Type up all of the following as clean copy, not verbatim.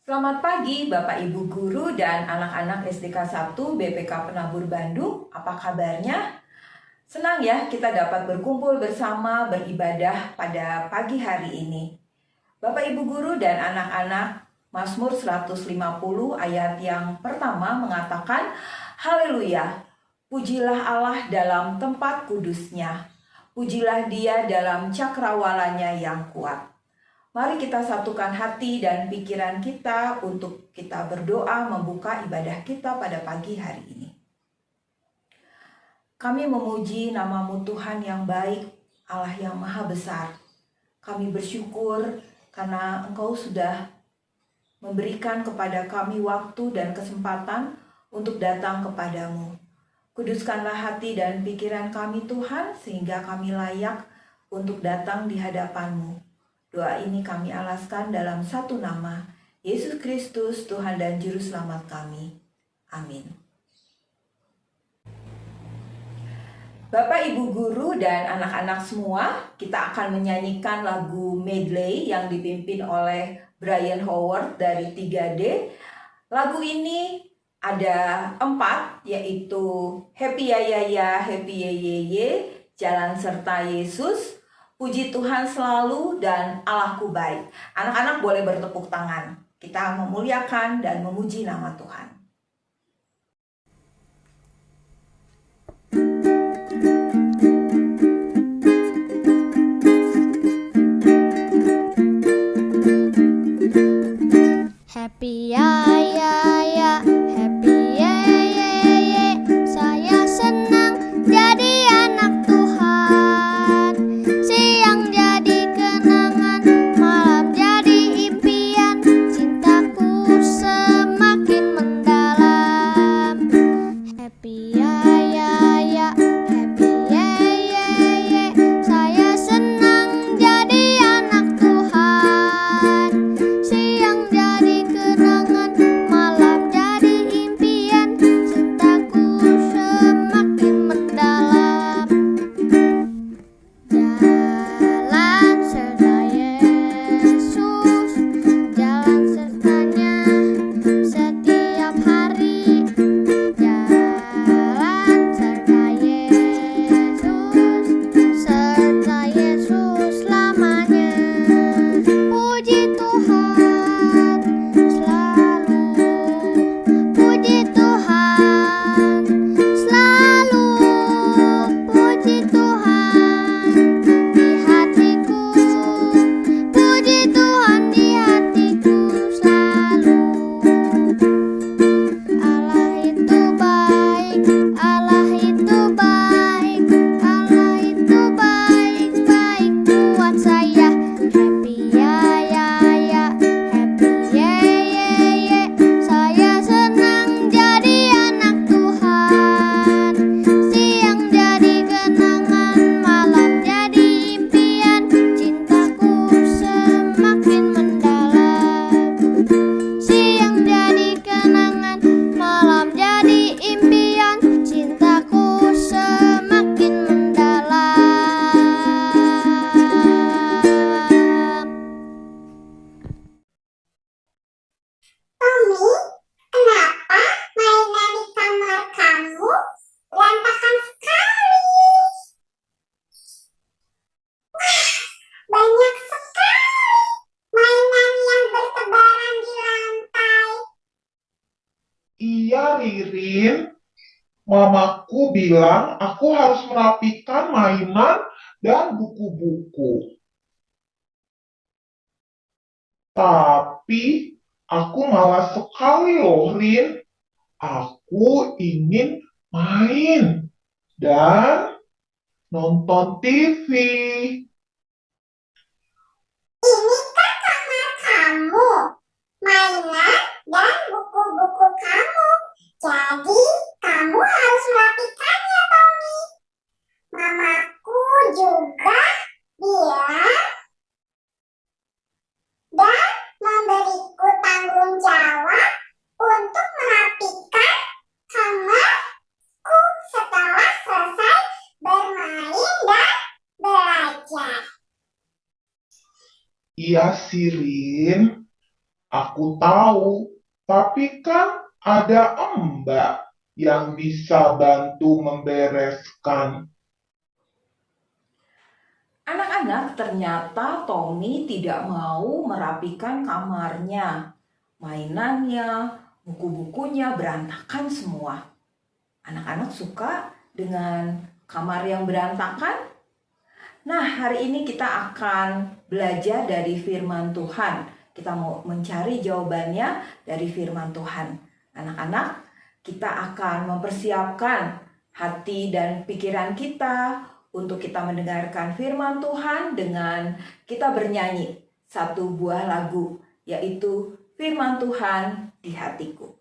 Selamat pagi Bapak Ibu Guru dan anak-anak SDK 1 BPK Penabur Bandung. Apa kabarnya? Senang ya kita dapat berkumpul bersama beribadah pada pagi hari ini. Bapak Ibu Guru dan anak-anak, Mazmur 150 ayat yang pertama mengatakan, Haleluya, pujilah Allah dalam tempat kudusnya, pujilah Dia dalam cakrawalanya yang kuat. Mari kita satukan hati dan pikiran kita untuk kita berdoa membuka ibadah kita pada pagi hari ini. Kami memuji nama-Mu Tuhan yang baik, Allah yang maha besar. Kami bersyukur karena Engkau sudah memberikan kepada kami waktu dan kesempatan untuk datang kepadamu. Kuduskanlah hati dan pikiran kami Tuhan, sehingga kami layak untuk datang di hadapan-Mu. Doa ini kami alaskan dalam satu nama, Yesus Kristus, Tuhan dan Juru Selamat kami. Amin. Bapak, Ibu Guru, dan anak-anak semua, kita akan menyanyikan lagu medley yang dipimpin oleh Brian Howard dari 3D. Lagu ini ada 4, yaitu Happy Ya Ya Ya, Happy Ye Ye Ye, Jalan Serta Yesus, Puji Tuhan Selalu, dan Allahku Baik. Anak-anak boleh bertepuk tangan. Kita memuliakan dan memuji nama Tuhan. Happy ya ya ya, happy ye ye ye, saya senang jadi anak Tuhan. Siang jadi kenangan, malam jadi impian, cintaku semakin mendalam. Happy ya ya ya, happy ye ye ye, saya senang jadi anak Tuhan. Siang jadi kenangan, malam jadi impian, cintaku semakin mendalam. Jalan serta Yesus, jalan sertanya setiap hari. Jalan serta Yesus selamanya. Puji Tuhan selalu, puji Tuhan selalu, puji Tuhan di hatiku, puji Tuhan di hatiku selalu. Allah itu baik, Allah itu baik, Allah itu baik, baik buat saya. Happy ya ya ya, happy ye ye ye, saya senang jadi anak Tuhan. Siang jadi kenangan, malam jadi impian, cintaku semakin mendalam. Siang jadi kenangan, malam jadi impian, cintaku semakin mendalam. Tommy, kenapa mainan di kamar kamu berantakan sekali? Wah, banyak sekali mainan yang bertebaran di lantai. Iya, Ririn. Mamaku bilang aku harus merapikan mainan dan buku-buku. Tapi aku malas sekali loh, Rin. Aku ingin main dan nonton TV. Ini kan kamar kamu, mainan dan buku-buku kamu. Jadi kamu harus merapikannya, Tommy. Mamaku juga bilang dan memberiku tanggung jawab untuk merapikan kamarku setelah selesai bermain dan belajar. Iya, Sirin. Aku tahu, tapi kan ada Mbak yang bisa bantu membereskan. Anak-anak, ternyata Tommy tidak mau merapikan kamarnya. Mainannya, buku-bukunya berantakan semua. Anak-anak suka dengan kamar yang berantakan? Nah, hari ini kita akan belajar dari firman Tuhan. Kita mau mencari jawabannya dari firman Tuhan. Anak-anak, kita akan mempersiapkan hati dan pikiran kita untuk kita mendengarkan firman Tuhan dengan kita bernyanyi satu buah lagu, yaitu Firman Tuhan di Hatiku.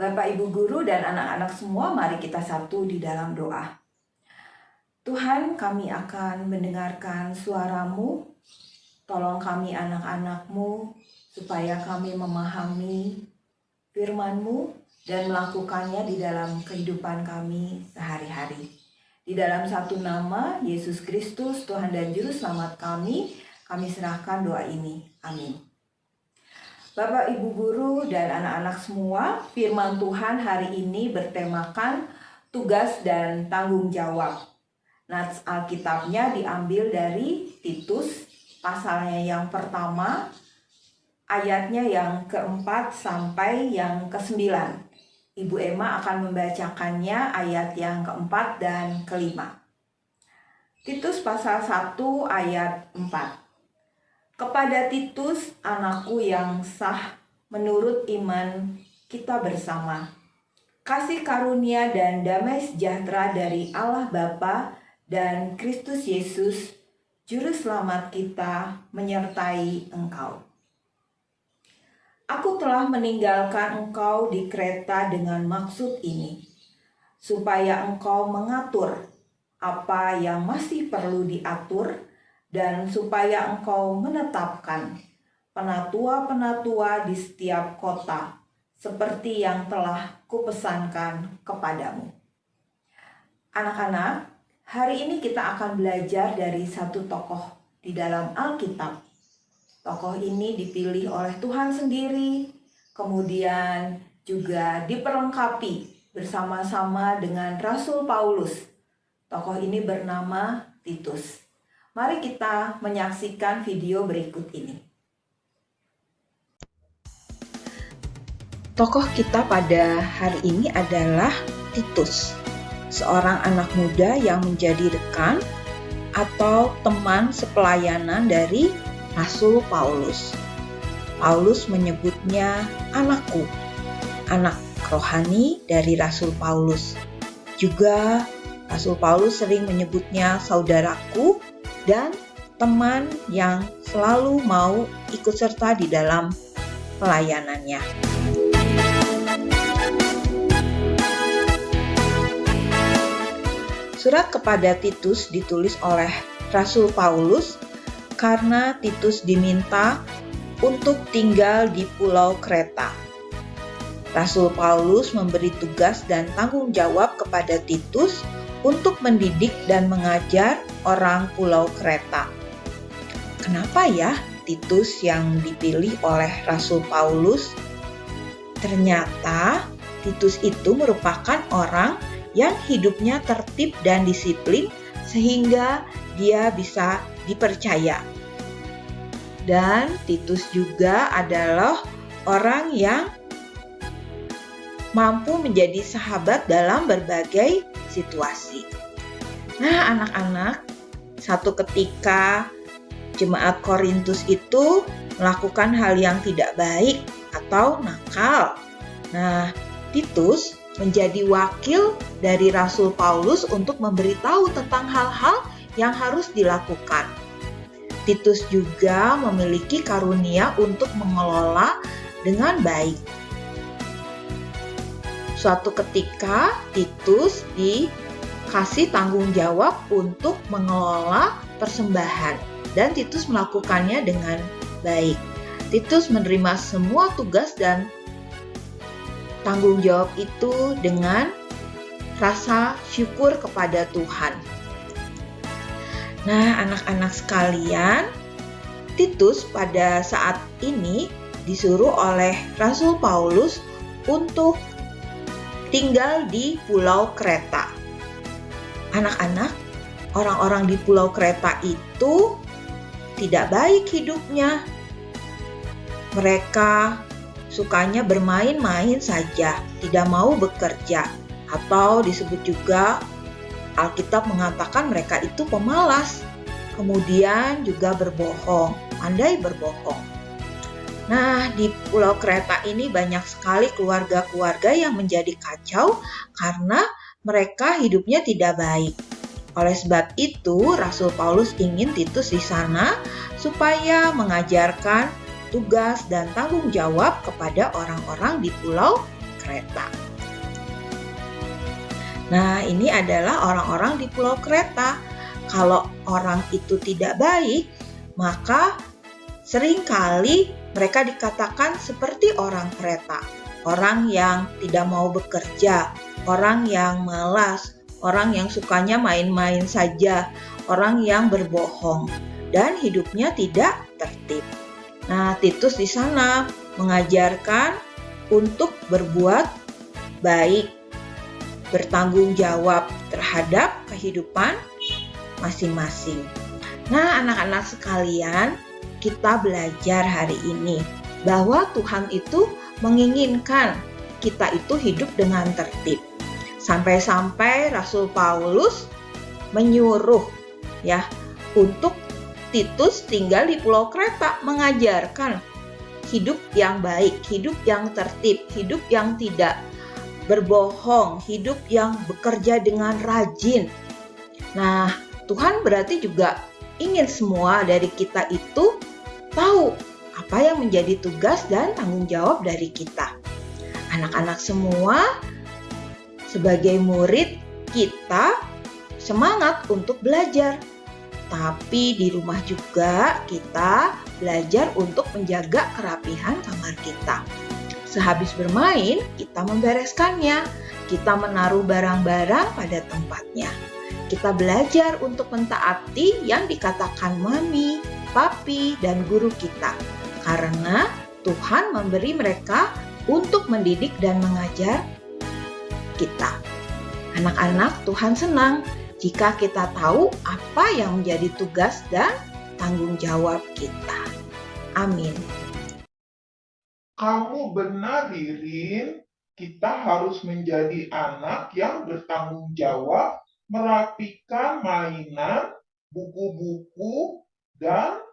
Bapak, Ibu Guru, dan anak-anak semua, mari kita satu di dalam doa. Tuhan, kami akan mendengarkan suara-Mu. Tolong kami anak-anak-Mu, supaya kami memahami firman-Mu dan melakukannya di dalam kehidupan kami sehari-hari. Di dalam satu nama, Yesus Kristus, Tuhan dan Juru Selamat kami serahkan doa ini. Amin. Bapak, Ibu Guru, dan anak-anak semua, firman Tuhan hari ini bertemakan tugas dan tanggung jawab. Nats Alkitabnya diambil dari Titus, pasalnya yang pertama, ayatnya yang keempat sampai yang ke-9. Ibu Emma akan membacakannya ayat yang keempat dan kelima. Titus pasal 1 ayat 4. Kepada Titus, anakku yang sah menurut iman kita bersama. Kasih karunia dan damai sejahtera dari Allah Bapa dan Kristus Yesus, Juru Selamat kita, menyertai engkau. Aku telah meninggalkan engkau di Kreta dengan maksud ini, supaya engkau mengatur apa yang masih perlu diatur, dan supaya engkau menetapkan penatua-penatua di setiap kota, seperti yang telah kupesankan kepadamu. Anak-anak, hari ini kita akan belajar dari satu tokoh di dalam Alkitab. Tokoh ini dipilih oleh Tuhan sendiri, kemudian juga diperlengkapi bersama-sama dengan Rasul Paulus. Tokoh ini bernama Titus. Mari kita menyaksikan video berikut ini. Tokoh kita pada hari ini adalah Titus, seorang anak muda yang menjadi rekan atau teman sepelayanan dari Rasul Paulus. Paulus menyebutnya anakku, anak rohani dari Rasul Paulus. Juga Rasul Paulus sering menyebutnya saudaraku dan teman yang selalu mau ikut serta di dalam pelayanannya. Surat kepada Titus ditulis oleh Rasul Paulus karena Titus diminta untuk tinggal di Pulau Kreta. Rasul Paulus memberi tugas dan tanggung jawab kepada Titus untuk mendidik dan mengajar orang Pulau Kreta. Kenapa ya Titus yang dipilih oleh Rasul Paulus? Ternyata Titus itu merupakan orang yang hidupnya tertib dan disiplin sehingga dia bisa dipercaya. Dan Titus juga adalah orang yang mampu menjadi sahabat dalam berbagai situasi. Nah, anak-anak, satu ketika jemaat Korintus itu melakukan hal yang tidak baik atau nakal. Nah, Titus menjadi wakil dari Rasul Paulus untuk memberitahu tentang hal-hal yang harus dilakukan. Titus juga memiliki karunia untuk mengelola dengan baik. Suatu ketika Titus dikasih tanggung jawab untuk mengelola persembahan dan Titus melakukannya dengan baik. Titus menerima semua tugas dan tanggung jawab itu dengan rasa syukur kepada Tuhan. Nah, anak-anak sekalian, Titus pada saat ini disuruh oleh Rasul Paulus untuk tinggal di Pulau Kreta. Anak-anak, orang-orang di Pulau Kreta itu tidak baik hidupnya. Mereka sukanya bermain-main saja, tidak mau bekerja, atau disebut juga Alkitab mengatakan mereka itu pemalas, kemudian juga berbohong, pandai berbohong. Nah, di Pulau Kreta ini banyak sekali keluarga-keluarga yang menjadi kacau karena mereka hidupnya tidak baik. Oleh sebab itu, Rasul Paulus ingin Titus di sana supaya mengajarkan tugas dan tanggung jawab kepada orang-orang di Pulau Kreta. Nah, ini adalah orang-orang di Pulau Kreta. Kalau orang itu tidak baik, maka seringkali mereka dikatakan seperti orang Kreta. Orang yang tidak mau bekerja, orang yang malas, orang yang sukanya main-main saja, orang yang berbohong, dan hidupnya tidak tertib. Nah, Titus di sana mengajarkan untuk berbuat baik, bertanggung jawab terhadap kehidupan masing-masing. Nah, anak-anak sekalian, kita belajar hari ini bahwa Tuhan itu menginginkan kita itu hidup dengan tertib. Sampai-sampai Rasul Paulus menyuruh ya untuk Titus tinggal di Pulau Kreta, mengajarkan hidup yang baik, hidup yang tertib, hidup yang tidak berbohong, hidup yang bekerja dengan rajin. Nah, Tuhan berarti juga ingin semua dari kita itu tahu apa yang menjadi tugas dan tanggung jawab dari kita. Anak-anak semua sebagai murid kita semangat untuk belajar. Tapi di rumah juga kita belajar untuk menjaga kerapihan kamar kita. Sehabis bermain, kita membereskannya. Kita menaruh barang-barang pada tempatnya. Kita belajar untuk mentaati yang dikatakan mami, papi, dan guru kita. Karena Tuhan memberi mereka untuk mendidik dan mengajar kita. Anak-anak, Tuhan senang jika kita tahu apa yang menjadi tugas dan tanggung jawab kita. Amin. Kamu benar, Ririn. Kita harus menjadi anak yang bertanggung jawab, merapikan mainan, buku-buku, dan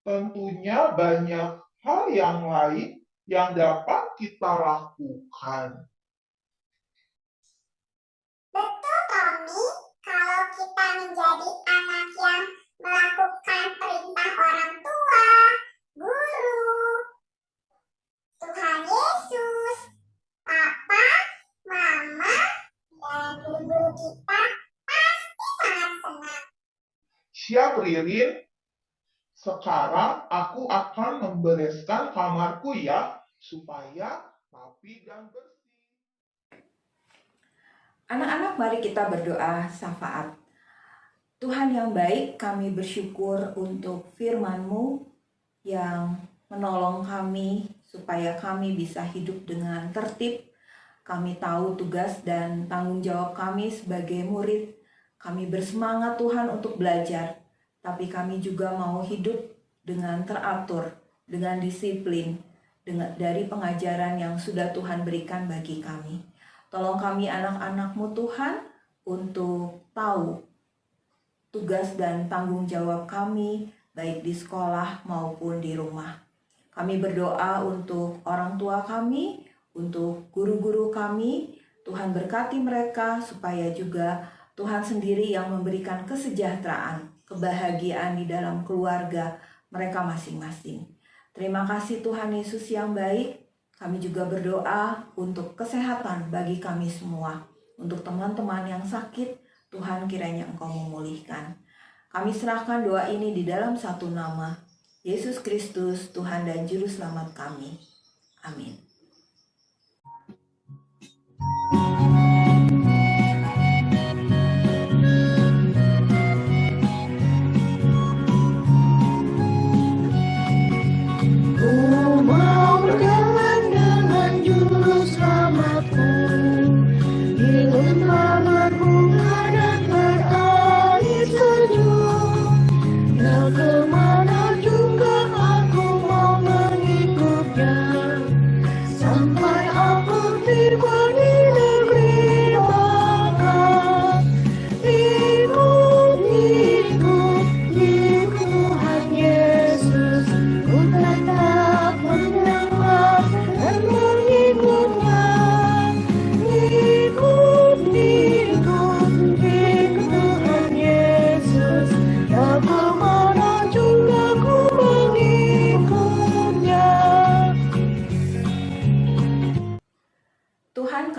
tentunya banyak hal yang lain yang dapat kita lakukan. Betul, Tommy. menjadi anak yang melakukan perintah orang tua, guru, Tuhan Yesus, Papa, Mama, dan guru-guru kita pasti sangat senang. Siap, Ririn? Sekarang aku akan membereskan kamarku ya, supaya rapi dan bersih. Anak-anak, mari kita berdoa syafaat. Tuhan yang baik, kami bersyukur untuk firman-Mu yang menolong kami supaya kami bisa hidup dengan tertib. Kami tahu tugas dan tanggung jawab kami sebagai murid. Kami bersemangat Tuhan untuk belajar, tapi kami juga mau hidup dengan teratur, dengan disiplin, dari pengajaran yang sudah Tuhan berikan bagi kami. Tolong kami anak-anak-Mu Tuhan untuk tahu tugas dan tanggung jawab kami baik di sekolah maupun di rumah. Kami berdoa untuk orang tua kami, untuk guru-guru kami. Tuhan berkati mereka supaya juga Tuhan sendiri yang memberikan kesejahteraan, kebahagiaan di dalam keluarga mereka masing-masing. Terima kasih Tuhan Yesus yang baik. Kami juga berdoa untuk kesehatan bagi kami semua. Untuk teman-teman yang sakit, Tuhan kiranya Engkau memulihkan. Kami serahkan doa ini di dalam satu nama, Yesus Kristus, Tuhan dan Juru Selamat kami. Amin.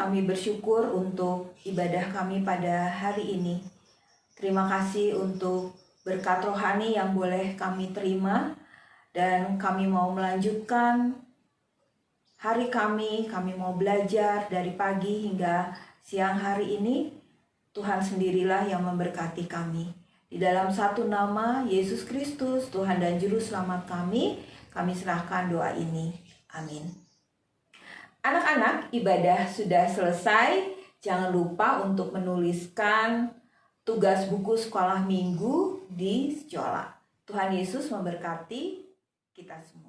Kami bersyukur untuk ibadah kami pada hari ini. Terima kasih untuk berkat rohani yang boleh kami terima, dan kami mau melanjutkan hari kami mau belajar dari pagi hingga siang hari ini. Tuhan sendirilah yang memberkati kami. Di dalam satu nama Yesus Kristus, Tuhan dan Juru Selamat kami serahkan doa ini. Amin. Anak-anak, ibadah sudah selesai. Jangan lupa untuk menuliskan tugas buku sekolah minggu di sekolah. Tuhan Yesus memberkati kita semua.